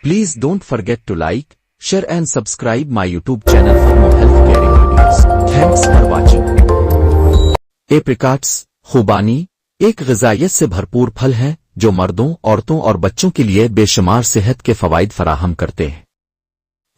Please don't forget to like, share and subscribe my YouTube channel for more health caring videos. Thanks for watching. Apricots खुबानी एक ग़िज़ाइयत से भरपूर फल है जो मर्दों, औरतों और बच्चों के लिए बेशुमार सेहत के फ़वाइद फराहम करते हैं।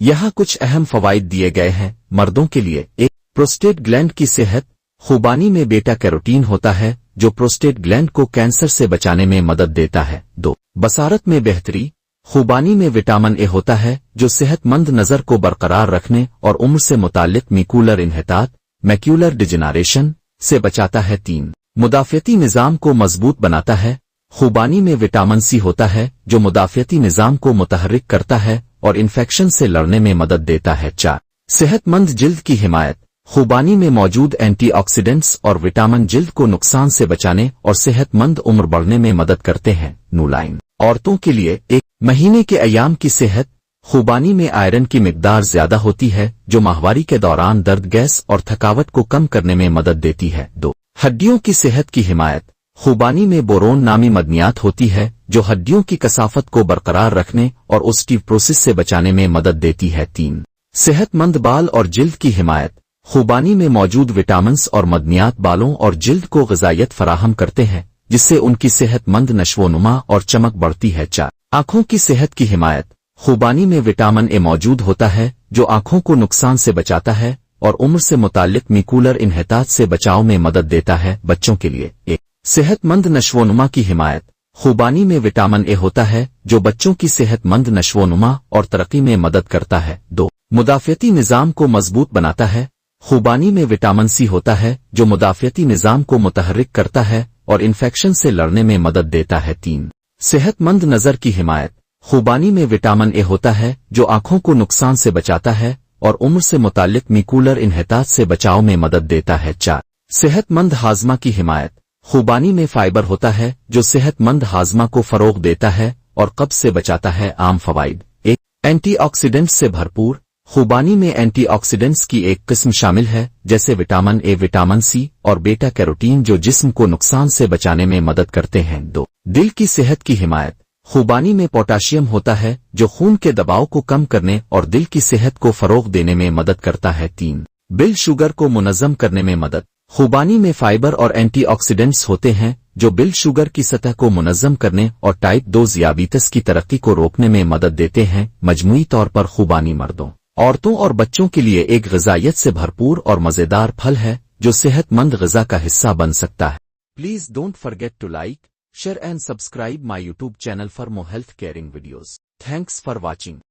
यहाँ कुछ अहम फ़वाइद दिए गए हैं। मर्दों के लिए एक, प्रोस्टेट ग्लैंड की सेहत। खुबानी में बेटा कैरोटीन होता है जो प्रोस्टेट ग्लैंड को कैंसर से बचाने में मदद देता है। 2. बसारत में बेहतरी। खुबानी में विटामिन ए होता है जो सेहतमंद नज़र को बरकरार रखने और उम्र से मुताल्लिक मैक्यूलर इन्हितात मैक्यूलर डिजेनरेशन से बचाता है। 3. मुदाफ़ियती निज़ाम को मजबूत बनाता है। खुबानी में विटामिन सी होता है जो मुदाफ़ियती निज़ाम को मुतहर्रिक करता है और इन्फेक्शन से लड़ने में मदद देता है। 4. सेहतमंद जिल्द की हिमायत। खुबानी में मौजूद एंटीऑक्सीडेंट्स और विटामिन जिल्द को नुकसान से बचाने और सेहतमंद उम्र बढ़ने में मदद करते हैं। नूलाइन औरतों के लिए एक, महीने के अयाम की सेहत। खुबानी में आयरन की मिकदार ज्यादा होती है जो माहवारी के दौरान दर्द, गैस और थकावट को कम करने में मदद देती है। 2. हड्डियों की सेहत की हिमायत। खुबानी में बोरोन नामी मदनियात होती है जो हड्डियों की कसाफत को बरकरार रखने और ऑस्टियोपोरोसिस से बचाने में मदद देती है। 3. सेहतमंद बाल और जिल्द की हिमायत। खुबानी में मौजूद विटामिन्स और मदनियात बालों और जिल्द को ग़िज़ाइयत फराहम करते हैं जिससे उनकी सेहतमंद नशोनुमा और चमक बढ़ती है। 4. आँखों की सेहत की हिमायत। खुबानी में विटामिन ए मौजूद होता है जो आँखों को नुकसान से बचाता है और उम्र से मुताल्लिक मैक्यूलर इन्हितात से बचाव में मदद देता है। बच्चों के लिए एक, सेहतमंद नशोनुमा की हिमायत। खुबानी में विटामिन ए होता है जो बच्चों की सेहतमंद नशोनुमा और तरक्की में मदद करता है। 2. मुदाफ़ियती निज़ाम को मजबूत बनाता है। खुबानी में विटामिन सी होता है जो मुदाफ़ियती निज़ाम को मुतहर्रिक करता है और इन्फेक्शन से लड़ने में मदद देता है। 3. सेहतमंद नज़र की हिमायत। खुबानी में विटामिन ए होता है जो आँखों को नुकसान से बचाता है और उम्र से मुताल्लिक मैक्यूलर इन्हितात से बचाव में मदद देता है। 4. सेहतमंद हाज़मा की हिमायत। खुबानी में फाइबर होता है जो सेहतमंद हाज़मा को फ़रोग़ देता है और कब्ज़ से बचाता है। आम फ़वाइद। 1. एंटीऑक्सीडेंट्स से भरपूर। खुबानी में एंटीऑक्सीडेंट्स की एक किस्म शामिल है जैसे विटामिन ए, विटामिन सी और बेटा कैरोटीन जो जिस्म को नुकसान से बचाने में मदद करते हैं। 2. दिल की सेहत की हिमायत। खुबानी में पोटाशियम होता है जो खून के दबाव को कम करने और दिल की सेहत को फ़रोग़ देने में मदद करता है। 3. ब्लड शुगर को मुनज़्ज़म करने में मदद। खुबानी में फाइबर और एंटीऑक्सीडेंट्स होते हैं जो ब्लड शुगर की सतह को मुनज़्ज़म करने और टाइप 2 ज़ियाबीतस की तरक्की को रोकने में मदद देते हैं। मजमूई तौर पर खुबानी मर्दों, औरतों और बच्चों के लिए एक ग़िज़ाइयत से भरपूर और मज़ेदार फल है जो सेहतमंद ग़िज़ा का हिस्सा बन सकता है। Please don't forget to like, share and subscribe my YouTube channel for more health caring videos. Thanks for watching.